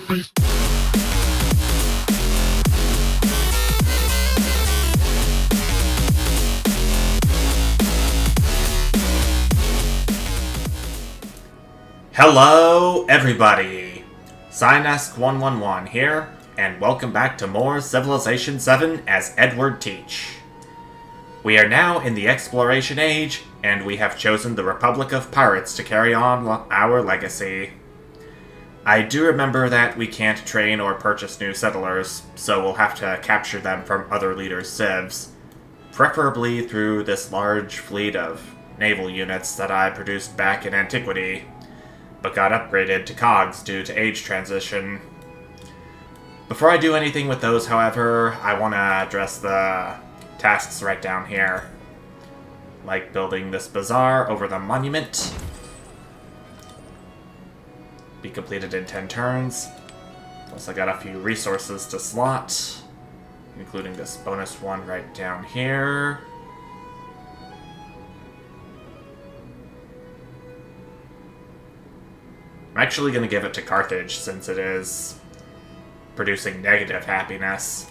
Hello, everybody! Synesk111 here, and welcome back to more Civilization VII as Edward Teach. We are now in the Exploration Age, and we have chosen the Republic of Pirates to carry on our legacy. I do remember that we can't train or purchase new settlers, so we'll have to capture them from other leaders' civs, preferably through this large fleet of naval units that I produced back in antiquity, but got upgraded to cogs due to age transition. Before I do anything with those, however, I want to address the tasks right down here. Like building this bazaar over the monument. Be completed in 10 turns. Plus I got a few resources to slot, including this bonus one right down here. I'm actually going to give it to Carthage, since it is producing negative happiness.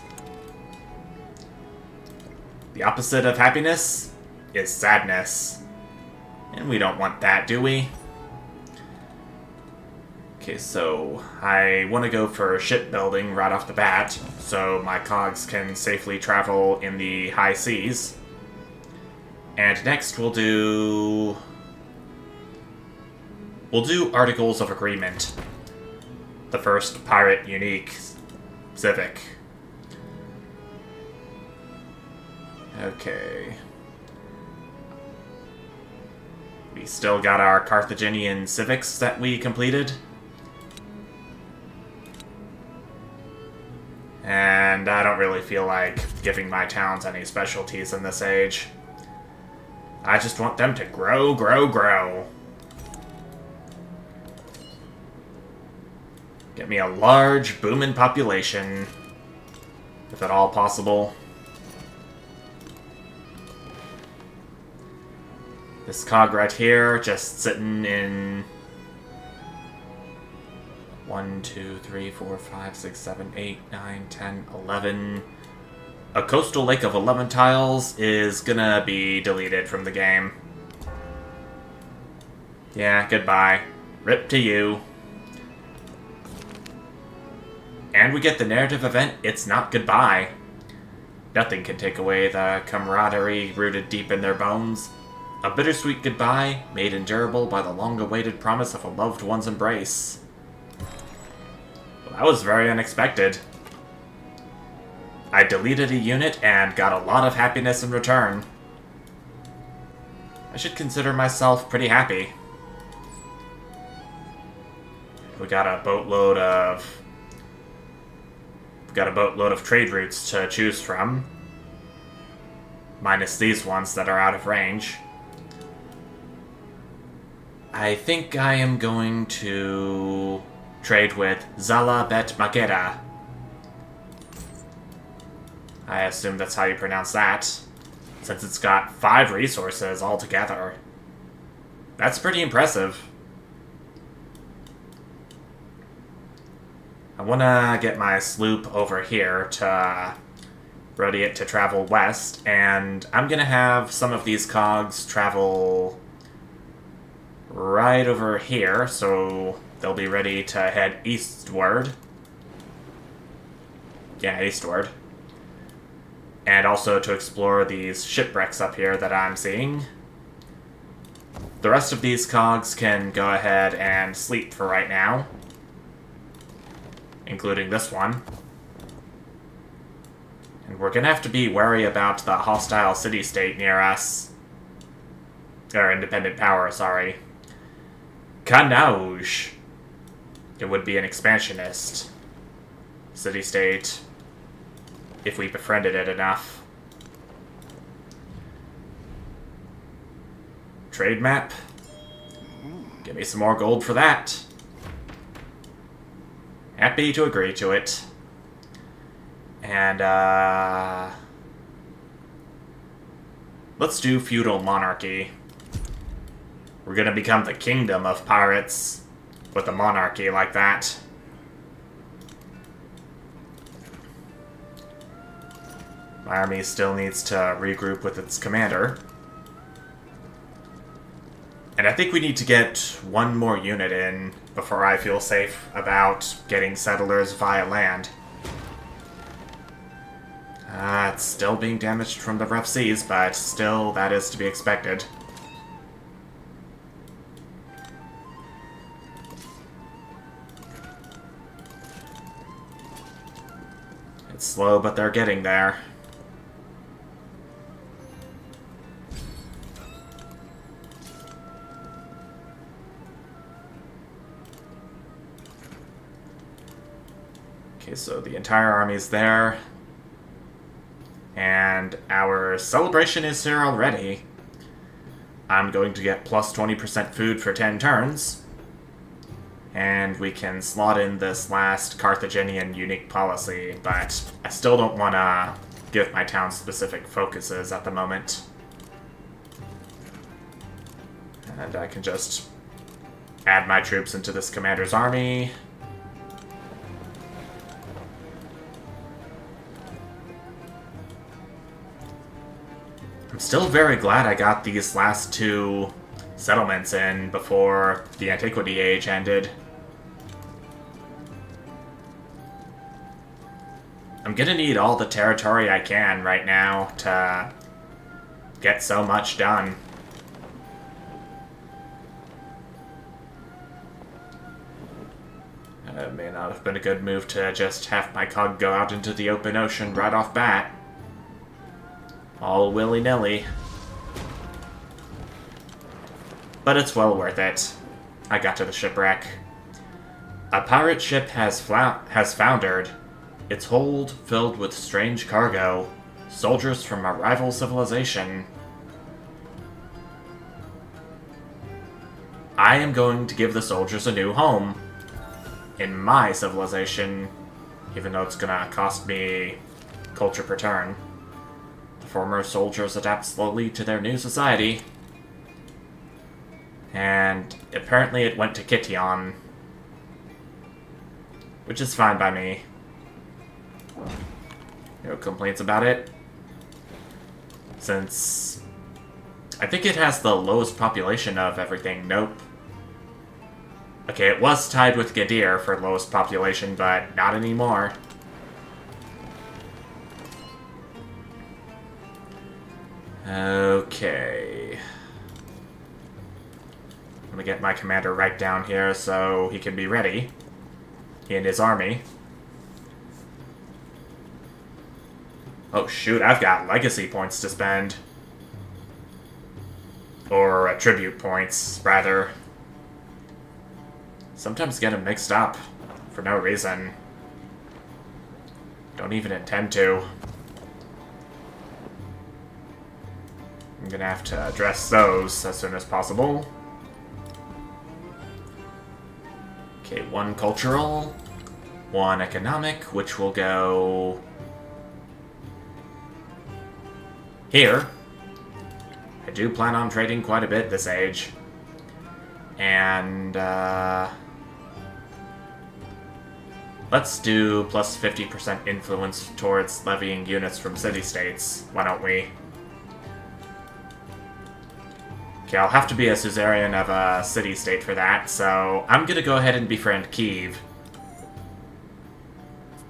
The opposite of happiness is sadness. And we don't want that, do we? Okay, so I want to go for shipbuilding right off the bat, so my cogs can safely travel in the high seas. And next we'll do Articles of Agreement. The first pirate unique civic. Okay. We still got our Carthaginian civics that we completed. And I don't really feel like giving my towns any specialties in this age. I just want them to grow, grow, grow. Get me a large, booming population, if at all possible. This cog right here, just sitting in 1, 2, 3, 4, 5, 6, 7, 8, 9, 10, 11. A coastal lake of 11 tiles is gonna be deleted from the game. Yeah, goodbye. Rip to you. And we get the narrative event, It's Not Goodbye. Nothing can take away the camaraderie rooted deep in their bones. A bittersweet goodbye, made endurable by the long-awaited promise of a loved one's embrace. Well, that was very unexpected. I deleted a unit and got a lot of happiness in return. I should consider myself pretty happy. We got a boatload of trade routes to choose from, minus these ones that are out of range. I think I am going to trade with Zala Bet Makeda. I assume that's how you pronounce that, since it's got 5 resources altogether. That's pretty impressive. I want to get my sloop over here to ready it to travel west, and I'm going to have some of these cogs travel right over here, so they'll be ready to head eastward. Yeah, eastward. And also to explore these shipwrecks up here that I'm seeing. The rest of these cogs can go ahead and sleep for right now, including this one. And we're gonna have to be wary about the hostile city-state near us. Or independent power, sorry. Kanauj. It would be an expansionist city-state if we befriended it enough. Trade map. Give me some more gold for that. Happy to agree to it. And, let's do feudal monarchy. We're gonna become the kingdom of pirates with a monarchy like that. My army still needs to regroup with its commander. And I think we need to get one more unit in before I feel safe about getting settlers via land. It's still being damaged from the rough seas, but still, that is to be expected. It's slow, but they're getting there. Okay, so the entire army's there. And our celebration is here already. I'm going to get plus 20% food for 10 turns. And we can slot in this last Carthaginian unique policy, but I still don't want to give my town specific focuses at the moment. And I can just add my troops into this commander's army. I'm still very glad I got these last two settlements in before the Antiquity Age ended. I'm gonna need all the territory I can right now to get so much done. It may not have been a good move to just have my cog go out into the open ocean right off bat. All willy-nilly. But it's well worth it. I got to the shipwreck. A pirate ship has foundered. Its hold filled with strange cargo. Soldiers from a rival civilization. I am going to give the soldiers a new home. In my civilization. Even though it's gonna cost me culture per turn. Former soldiers adapt slowly to their new society. And apparently it went to Kition. Which is fine by me. No complaints about it. Since I think it has the lowest population of everything. Nope. Okay, it was tied with Gadir for lowest population, but not anymore. Okay. I'm gonna get my commander right down here so he can be ready. He and his army. Oh shoot, I've got legacy points to spend. Or tribute points, rather. Sometimes get them mixed up for no reason. Don't even intend to. I'm gonna have to address those as soon as possible. Okay, one cultural, one economic, which will go here. I do plan on trading quite a bit this age. And, let's do plus 50% influence towards levying units from city-states. Why don't we? Okay, I'll have to be a suzerain of a city-state for that, so I'm gonna go ahead and befriend Kiev.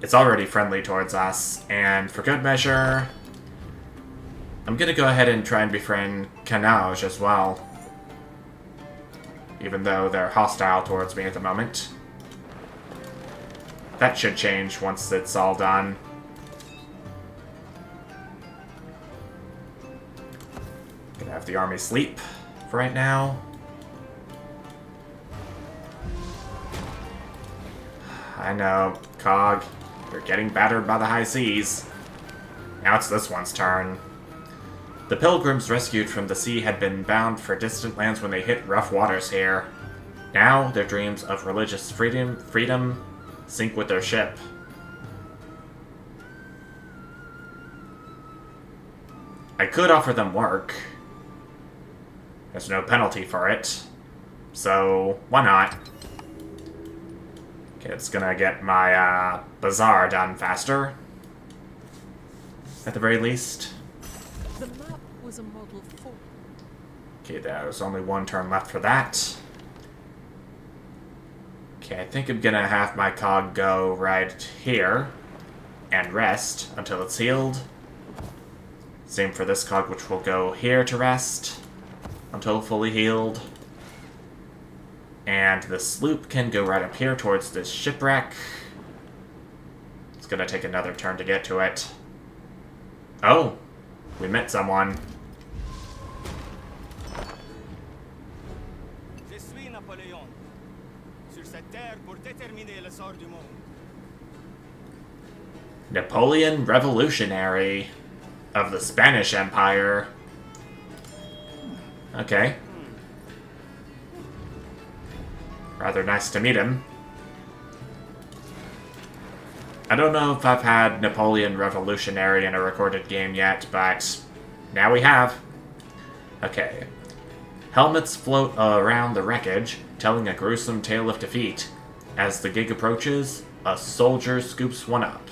It's already friendly towards us, and for good measure, I'm gonna go ahead and try and befriend Kanauj as well. Even though they're hostile towards me at the moment. That should change once it's all done. Gonna have the army sleep for right now. I know, Cog, you're getting battered by the high seas. Now it's this one's turn. The pilgrims rescued from the sea had been bound for distant lands when they hit rough waters here. Now, their dreams of religious freedom sink with their ship. I could offer them work. There's no penalty for it. So, why not? Okay, it's gonna get my bazaar done faster. at the very least. The map was a model for. Okay, there's only one turn left for that. Okay, I think I'm gonna have my cog go right here and rest until it's healed. Same for this cog, which will go here to rest until fully healed. And the sloop can go right up here towards this shipwreck. It's gonna take another turn to get to it. Oh, we met someone. Je suis Napoléon. Sur cette terre pour déterminer le sort du monde. Napoleon Revolutionary of the Spanish Empire. Okay. Rather nice to meet him. I don't know if I've had Napoleon Revolutionary in a recorded game yet, but now we have. Okay. Helmets float around the wreckage, telling a gruesome tale of defeat. As the gig approaches, a soldier scoops one up.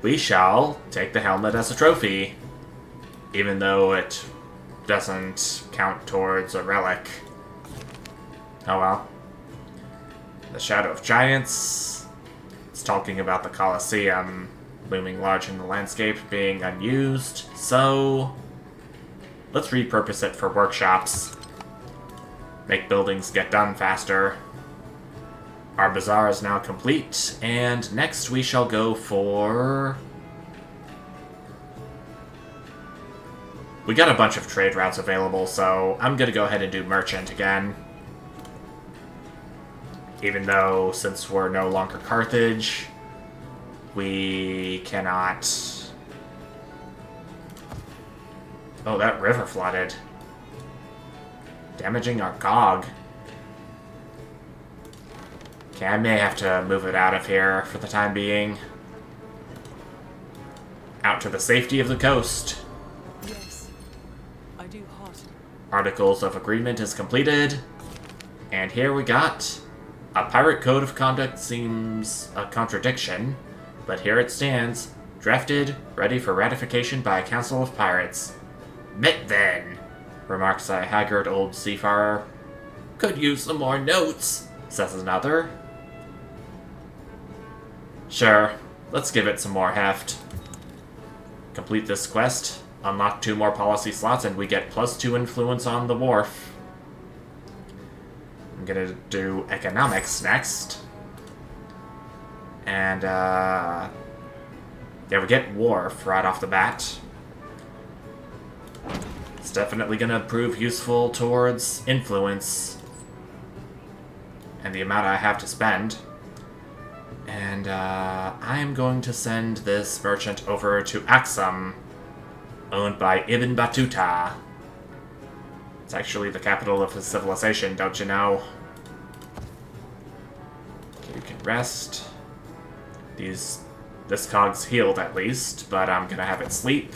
We shall take the helmet as a trophy, even though it doesn't count towards a relic. Oh well. The Shadow of Giants. It's talking about the Colosseum looming large in the landscape being unused, so let's repurpose it for workshops. Make buildings get done faster. Our bazaar is now complete, and next we shall go for... We got a bunch of trade routes available, so I'm gonna go ahead and do merchant again. Even though, since we're no longer Carthage, we cannot... Oh, that river flooded. Damaging our cog. Okay, I may have to move it out of here for the time being. Out to the safety of the coast. Yes, I do heartily. Articles of Agreement is completed. And here we got... A pirate code of conduct seems a contradiction, but here it stands, drafted, ready for ratification by a council of pirates. Met then, remarks a haggard old seafarer. Could use some more notes, says another. Sure, let's give it some more heft. Complete this quest, unlock 2 more policy slots, and we get +2 influence on the wharf. I'm gonna do economics next. And, yeah, we get wharf right off the bat. It's definitely gonna prove useful towards influence and the amount I have to spend. And, I am going to send this merchant over to Axum, owned by Ibn Battuta. It's actually the capital of his civilization, don't you know? Okay, you can rest. This cog's healed at least, but I'm gonna have it sleep.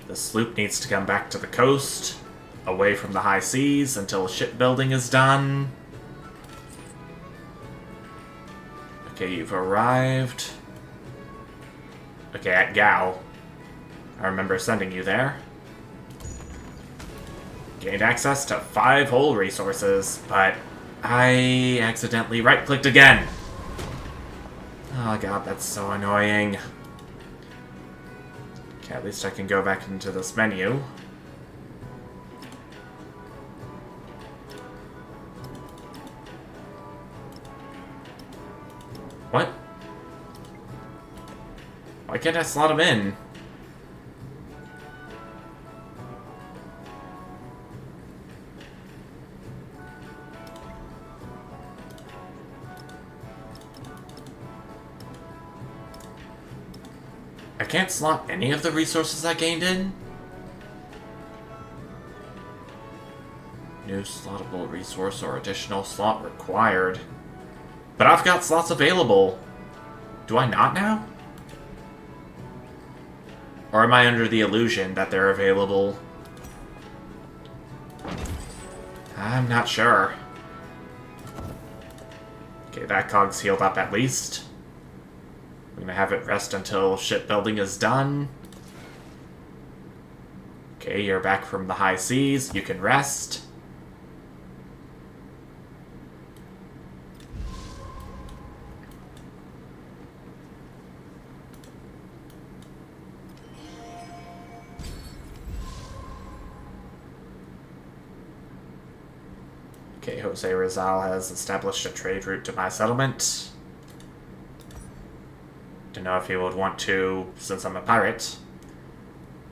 The sloop needs to come back to the coast, away from the high seas, until shipbuilding is done. Okay, you've arrived. Okay, at Gao. I remember sending you there. Gained access to 5 whole resources, but I accidentally right-clicked again. Oh god, that's so annoying. Okay, at least I can go back into this menu. What? Why can't I slot him in? I can't slot any of the resources I gained in? New slottable resource or additional slot required. But I've got slots available. Do I not now? Or am I under the illusion that they're available? I'm not sure. Okay, that cog's healed up at least. gonna have it rest until shipbuilding is done. Okay, you're back from the high seas. You can rest. Okay, Jose Rizal has established a trade route to my settlement. Don't know if he would want to, since I'm a pirate.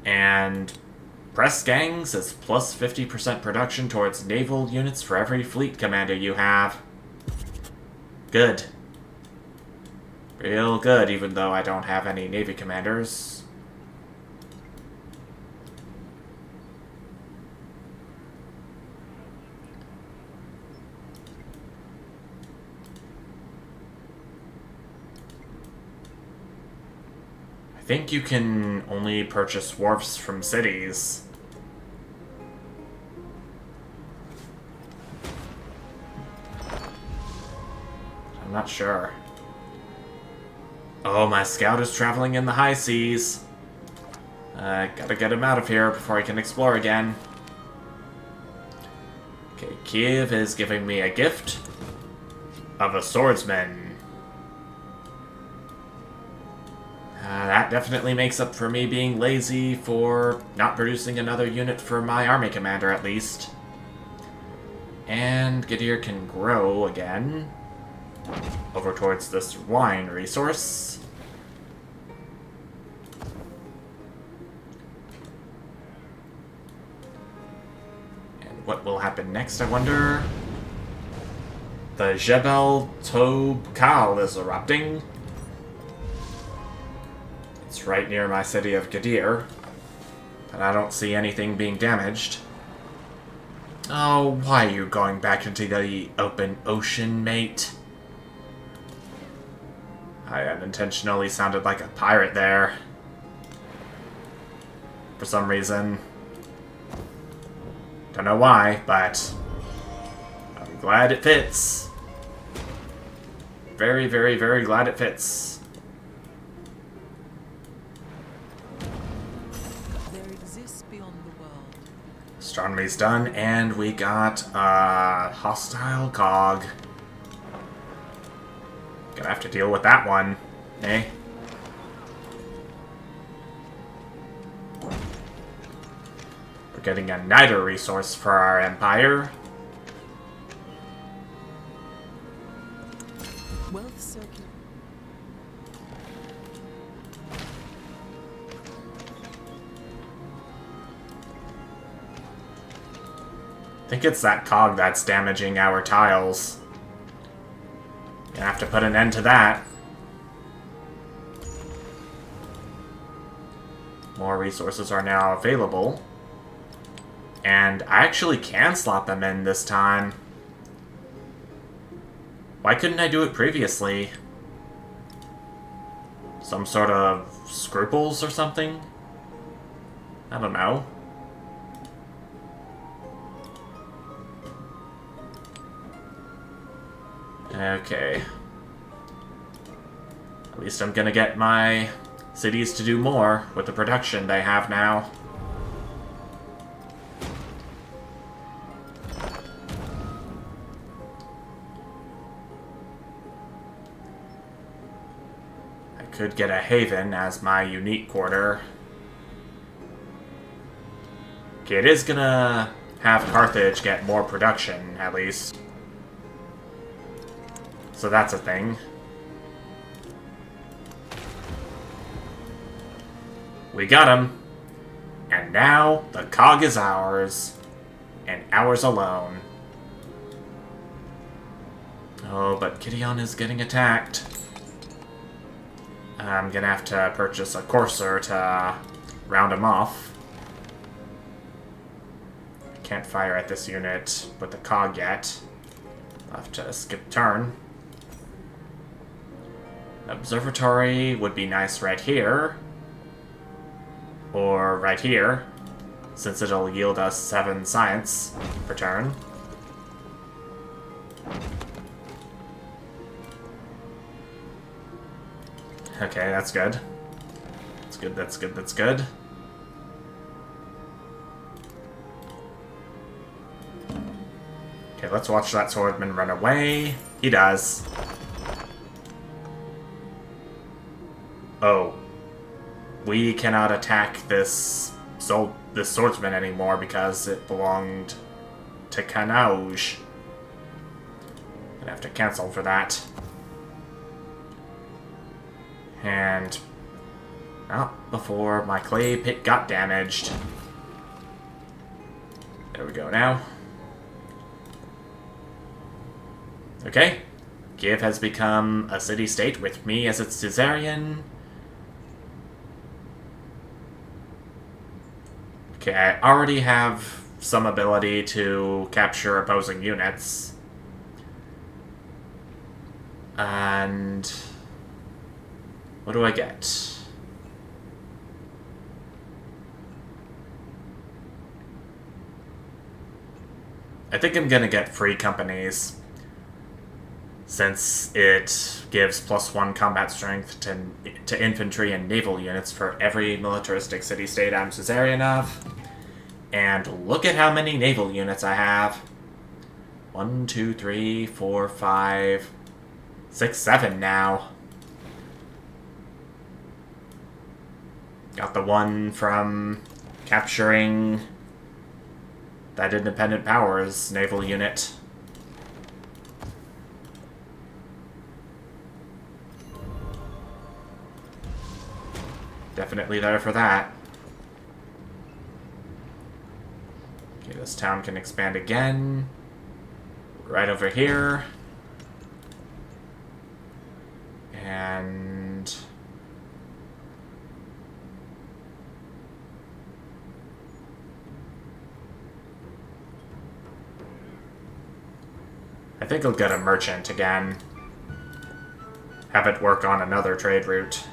And Press Gangs is plus 50% production towards naval units for every fleet commander you have. Good. Real good, even though I don't have any navy commanders. I think you can only purchase wharfs from cities. I'm not sure. Oh, my scout is traveling in the high seas. Gotta get him out of here before he can explore again. Okay, Kiev is giving me a gift of a swordsman. That definitely makes up for me being lazy for not producing another unit for my army commander, at least. And Gideir can grow again. Over towards this wine resource. And what will happen next, I wonder? The Jebel Tobkal is erupting. It's right near my city of Gideir, and I don't see anything being damaged. Oh, why are you going back into the open ocean, mate? I unintentionally sounded like a pirate there. For some reason. Don't know why, but I'm glad it fits. Very, very, very glad it fits. Astronomy's done, and we got a hostile cog. Gonna have to deal with that one, eh? We're getting a niter resource for our empire. Wealth circular. I think it's that cog that's damaging our tiles. Gonna have to put an end to that. More resources are now available. And I actually can slot them in this time. Why couldn't I do it previously? Some sort of scruples or something? I don't know. Okay. At least I'm gonna get my cities to do more with the production they have now. I could get a haven as my unique quarter. Okay, it is gonna have Carthage get more production, at least. So that's a thing. We got him. And now the cog is ours. And ours alone. Oh, but Gideon is getting attacked. I'm gonna have to purchase a courser to round him off. Can't fire at this unit with the cog yet. I'll have to skip turn. Observatory would be nice right here. Or right here, since it'll yield us 7 science per turn. Okay, that's good. That's good, that's good, that's good. Okay, let's watch that swordsman run away. He does. Oh. We cannot attack this swordsman anymore because it belonged to Kanauj. Gonna have to cancel for that. And not before my clay pit got damaged. There we go now. Okay. Kiev has become a city-state with me as its suzerain. Okay, I already have some ability to capture opposing units. And what do I get? I think I'm gonna get free companies, since it gives +1 combat strength to infantry and naval units for every militaristic city-state I'm suzerain of. And look at how many naval units I have. 1, 2, 3, 4, 5, 6, 7 now. Got the one from capturing that Independent Powers naval unit. Definitely there for that. Okay, this town can expand again. Right over here. And I think I'll get a merchant again. Have it work on another trade route.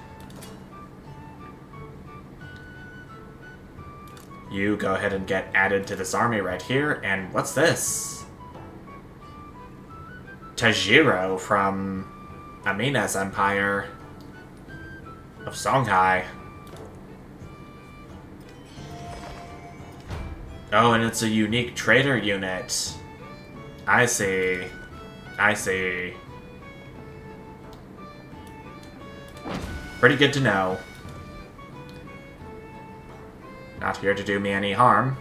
You go ahead and get added to this army right here. And what's this? Tajiro from Amina's Empire of Songhai. Oh, and it's a unique trader unit. I see. I see. Pretty good to know. Not here to do me any harm.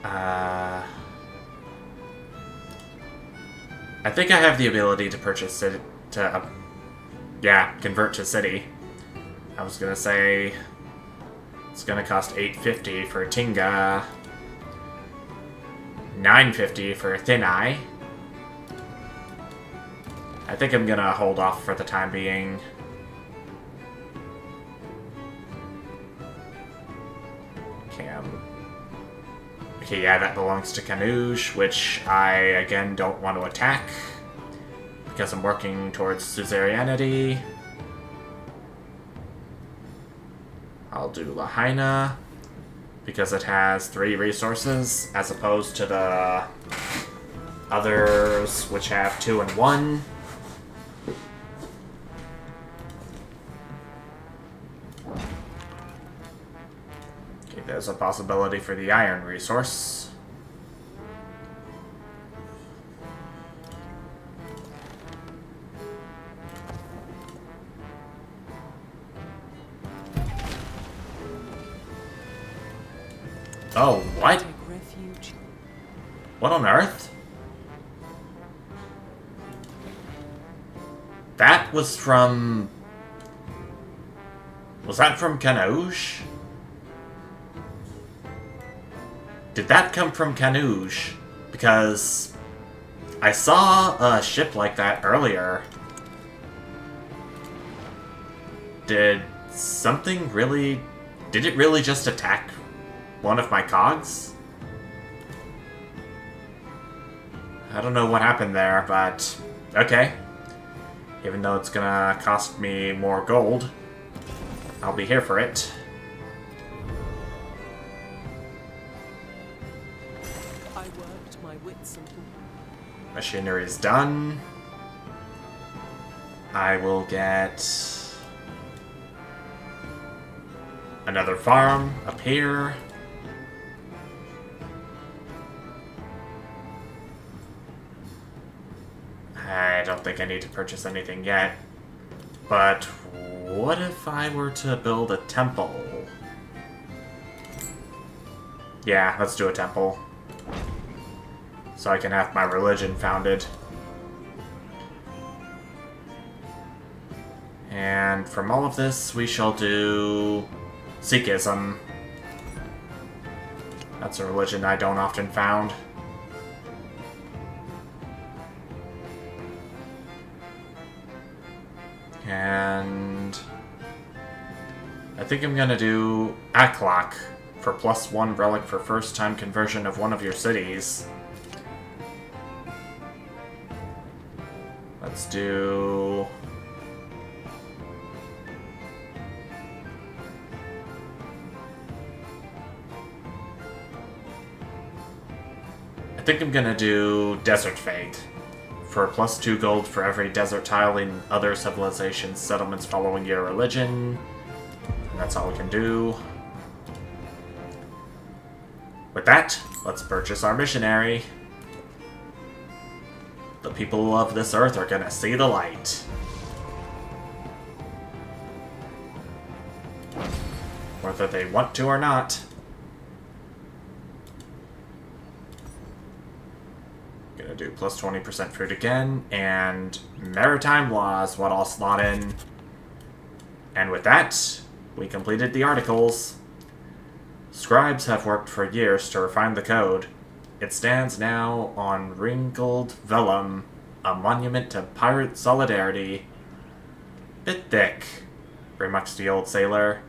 I think I have the ability to purchase it to, convert to city. I was gonna say it's gonna cost 850 for Tinga, 950 for Thin Eye. I think I'm gonna hold off for the time being. Okay, yeah, that belongs to Kanauj, which I, again, don't want to attack, because I'm working towards suzerainty. I'll do Lahaina, because it has 3 resources, as opposed to the others, which have 2 and 1. There's a possibility for the iron resource. Oh, what? Take refuge. What on earth? That was from... Was that from Kanauj? Did that come from Kanauj? Because I saw a ship like that earlier. Did something really... Did it really just attack one of my cogs? I don't know what happened there, but okay. Even though it's gonna cost me more gold, I'll be here for it. Machinery is done. I will get another farm up here. I don't think I need to purchase anything yet. But what if I were to build a temple? Yeah, let's do a temple. So I can have my religion founded. And from all of this, we shall do Sikhism. That's a religion I don't often found. And I think I'm gonna do Aklak for +1 relic for first time conversion of one of your cities. Let's do... I think I'm gonna do Desert Fate for +2 gold for every desert tile in other civilizations settlements following your religion. And that's all we can do. With that, let's purchase our missionary. The people of this earth are gonna see the light. Whether they want to or not. Gonna do +20% food again, and maritime law is what I'll slot in. And with that, we completed the articles. Scribes have worked for years to refine the code. It stands now on wrinkled vellum, a monument to pirate solidarity. Bit thick, remarks the old sailor.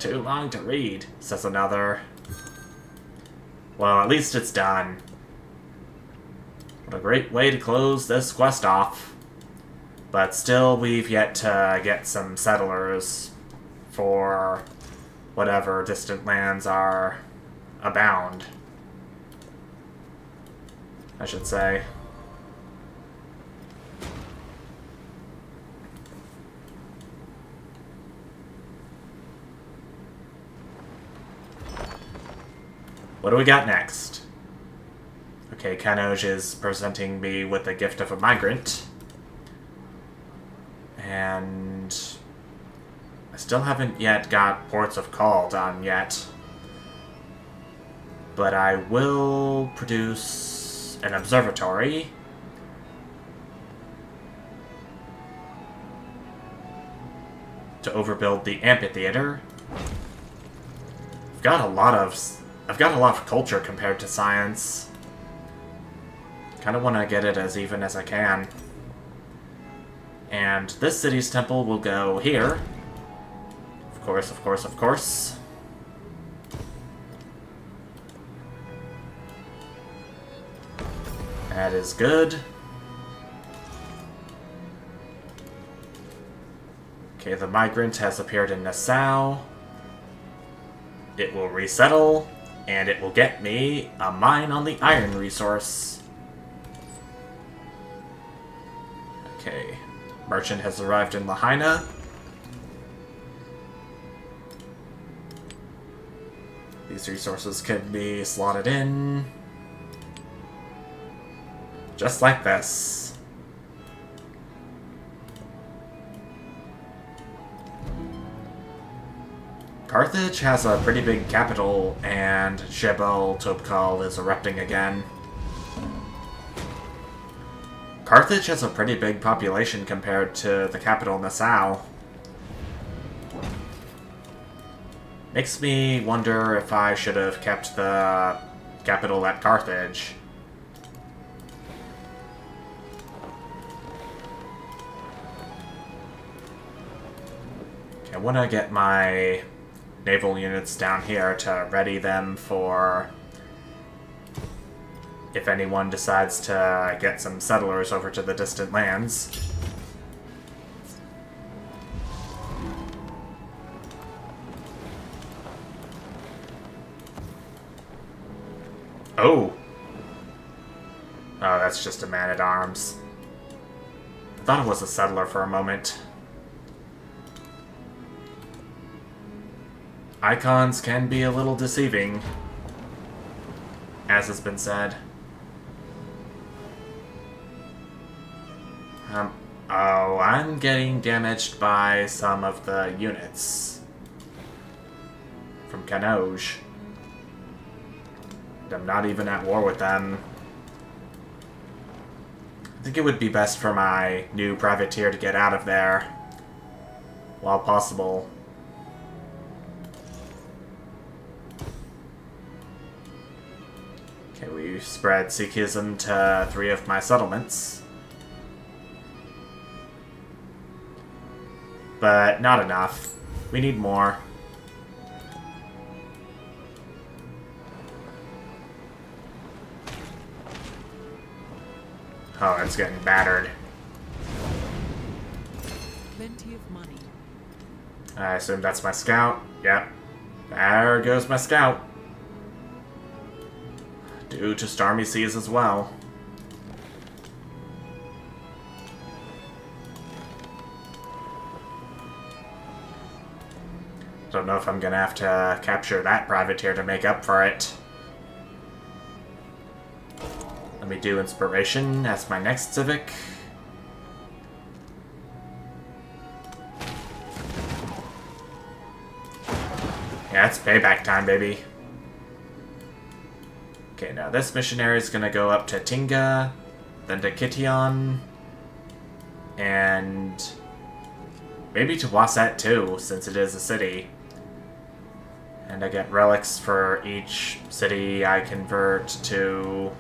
Too long to read, says another. Well, at least it's done. What a great way to close this quest off. But still, we've yet to get some settlers for whatever distant lands are abound, I should say. What do we got next? Okay, Kanoj is presenting me with the gift of a migrant. And I still haven't yet got Ports of Call done yet. But I will produce an observatory. To overbuild the amphitheater. I've got a lot of culture compared to science. Kind of want to get it as even as I can. And this city's temple will go here. Of course, of course, of course. That is good. Okay, the migrant has appeared in Nassau. It will resettle, and it will get me a mine on the iron resource. Okay, merchant has arrived in Lahaina. These resources can be slotted in. Just like this. Carthage has a pretty big capital, and Jebel Topkal is erupting again. Carthage has a pretty big population compared to the capital, Nassau. Makes me wonder if I should have kept the capital at Carthage. Okay, I want to get my naval units down here to ready them for if anyone decides to get some settlers over to the distant lands. Oh! Oh, that's just a man-at-arms. Thought it was a settler for a moment. Icons can be a little deceiving, as has been said. Oh, I'm getting damaged by some of the units from Kanoj. I'm not even at war with them. I think it would be best for my new privateer to get out of there while possible. Okay, we spread Sikhism to 3 of my settlements. But not enough. We need more. Oh, it's getting battered. Plenty of money. I assume that's my scout. Yep. There goes my scout. Due to stormy seas as well. Don't know if I'm gonna have to capture that privateer to make up for it. Let me do inspiration as my next civic. Yeah, it's payback time, baby. Okay, now this missionary is gonna go up to Tinga, then to Kition, and maybe to Waset too, since it is a city. And I get relics for each city I convert to...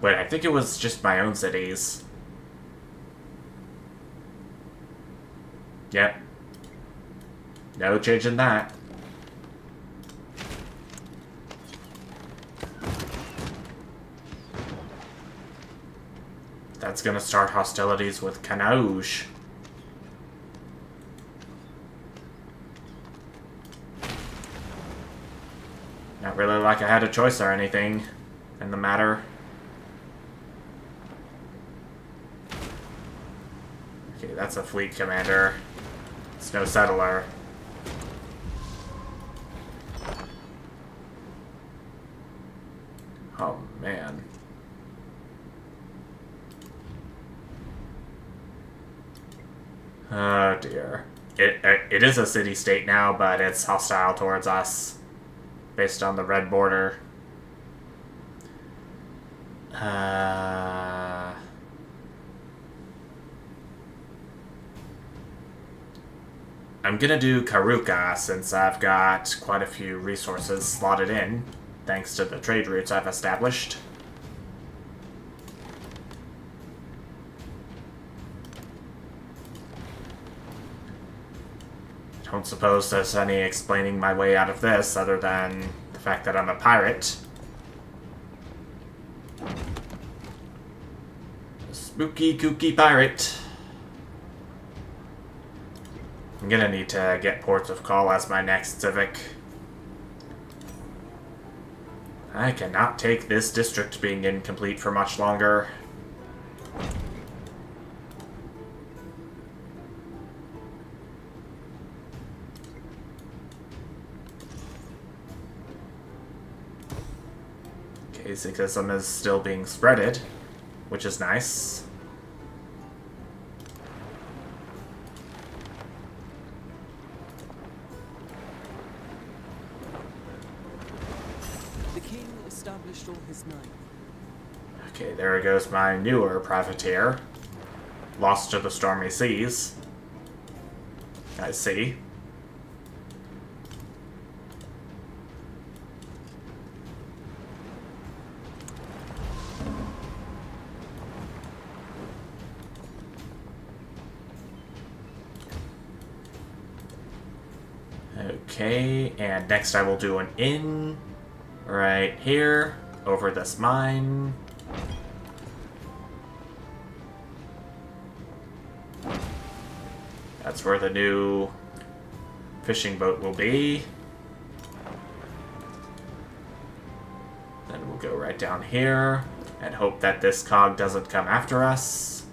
Wait, I think it was just my own cities. Yep. No change in that. That's gonna start hostilities with Kanoj. Not really like I had a choice or anything in the matter. Okay, that's a fleet commander. It's no settler. Oh, man. Oh, dear. It is a city-state now, but it's hostile towards us. Based on the red border. I'm gonna do Karuka since I've got quite a few resources slotted in, thanks to the trade routes I've established. Don't suppose there's any explaining my way out of this other than the fact that I'm a pirate. A spooky, kooky pirate. I'm gonna need to get ports of call as my next civic. I cannot take this district being incomplete for much longer. Sikhism is still being spreaded, which is nice. The king established all his knights. Okay, there goes my newer privateer. Lost to the stormy seas. I see. Okay, and next I will do an inn right here, over this mine. That's where the new fishing boat will be. Then we'll go right down here and hope that this cog doesn't come after us.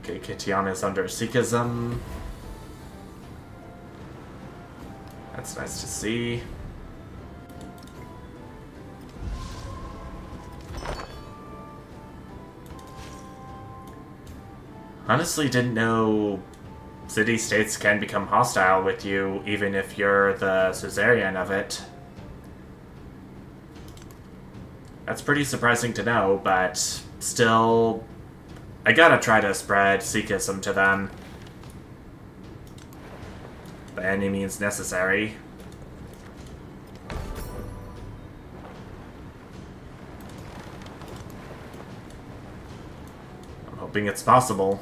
Okay, Kitian is under Sikhism. That's nice to see. Honestly, didn't know city-states can become hostile with you, even if you're the suzerain of it. That's pretty surprising to know, but still, I gotta try to spread Sikhism to them. By any means necessary. I'm hoping it's possible.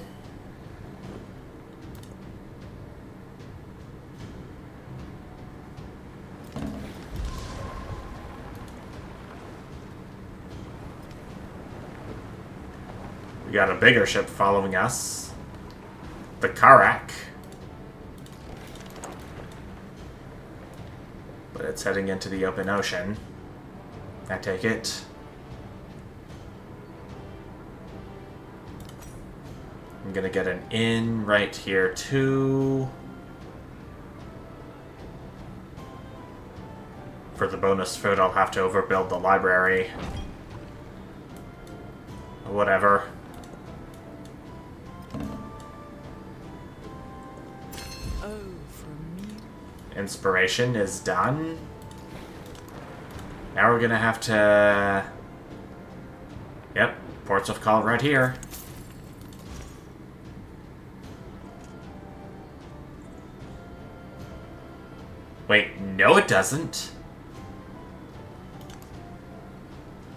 We got a bigger ship following us. The Karak. But it's heading into the open ocean. I take it. I'm gonna get an inn right here too. For the bonus food, I'll have to overbuild the library. Whatever. Inspiration is done. Now we're gonna have to... Yep, ports of call right here. Wait, no it doesn't.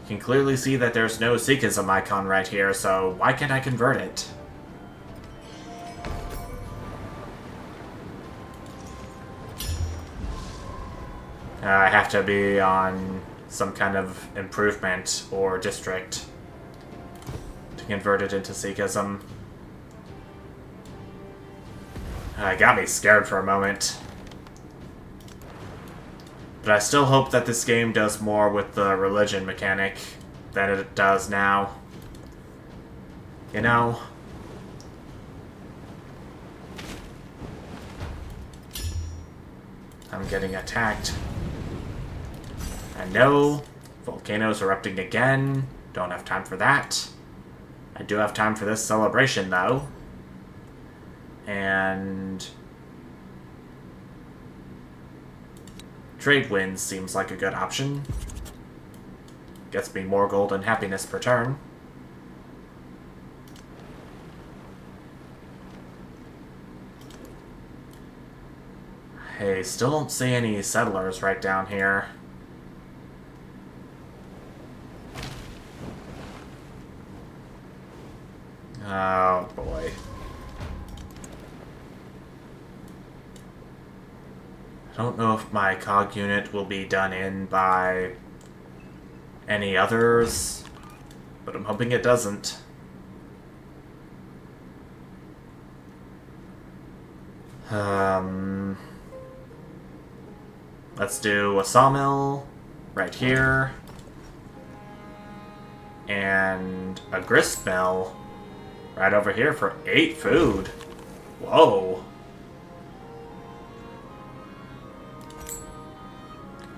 You can clearly see that there's no Sikhism icon right here, so why can't I convert it? I have to be on some kind of improvement or district to convert it into Sikhism. Got me scared for a moment. But I still hope that this game does more with the religion mechanic than it does now. You know? I'm getting attacked. And no, volcanoes erupting again. Don't have time for that. I do have time for this celebration, though. And... trade winds seems like a good option. Gets me more gold and happiness per turn. Hey, still don't see any settlers right down here. Oh, boy. I don't know if my cog unit will be done in by any others, but I'm hoping it doesn't. Let's do a sawmill right here. And a grist mill right over here for 8 food. Whoa.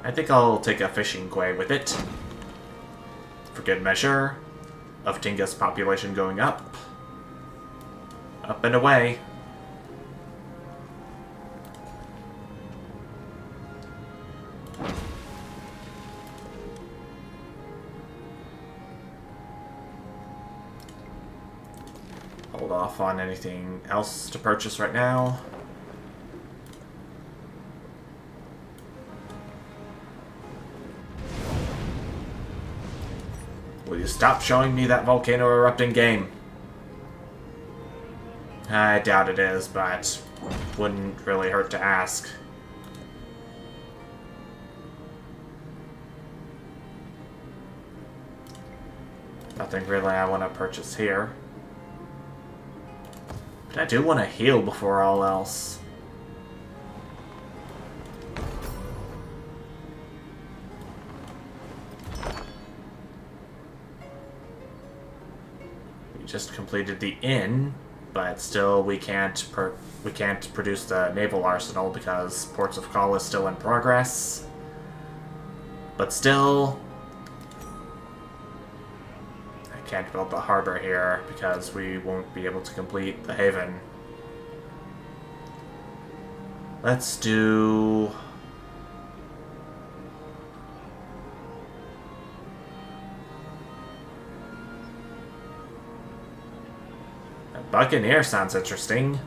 I think I'll take a fishing quay with it. For good measure. Of Tinga's population going up. Up and away. Hold off on anything else to purchase right now. Will you stop showing me that volcano erupting game? I doubt it is, but wouldn't really hurt to ask. Nothing really I want to purchase here. But I do want to heal before all else. We just completed the inn. but still we can't produce the naval arsenal because Ports of Call is still in progress. But still, I can't build the harbor here because we won't be able to complete the haven. Let's do... Buccaneer sounds interesting.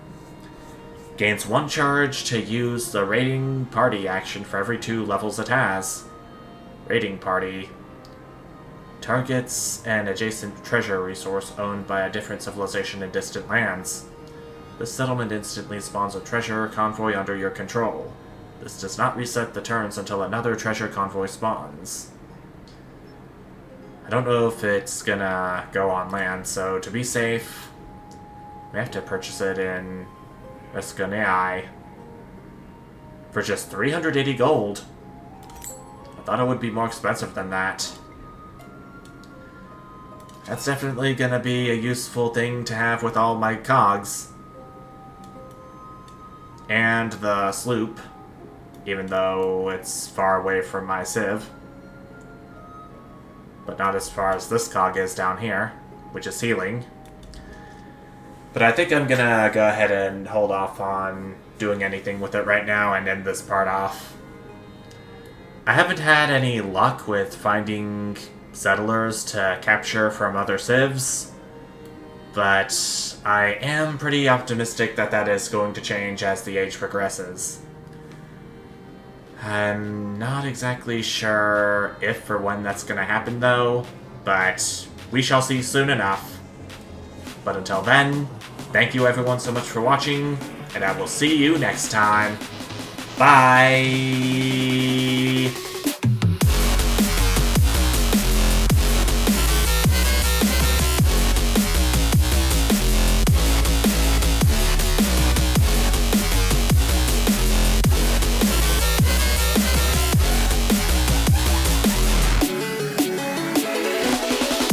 Gains 1 charge to use the raiding party action for every 2 levels it has. Raiding party. Targets an adjacent treasure resource owned by a different civilization in distant lands. This settlement instantly spawns a treasure convoy under your control. This does not reset the turns until another treasure convoy spawns. I don't know if it's gonna go on land, so to be safe, we have to purchase it in Esconei for just 380 gold. I thought it would be more expensive than that. That's definitely gonna be a useful thing to have with all my cogs. And the sloop, even though it's far away from my civ. But not as far as this cog is down here, which is healing. But I think I'm gonna go ahead and hold off on doing anything with it right now and end this part off. I haven't had any luck with finding settlers to capture from other civs, but I am pretty optimistic that that is going to change as the age progresses. I'm not exactly sure if or when that's going to happen though, but we shall see soon enough. But until then, thank you everyone so much for watching, and I will see you next time. Bye!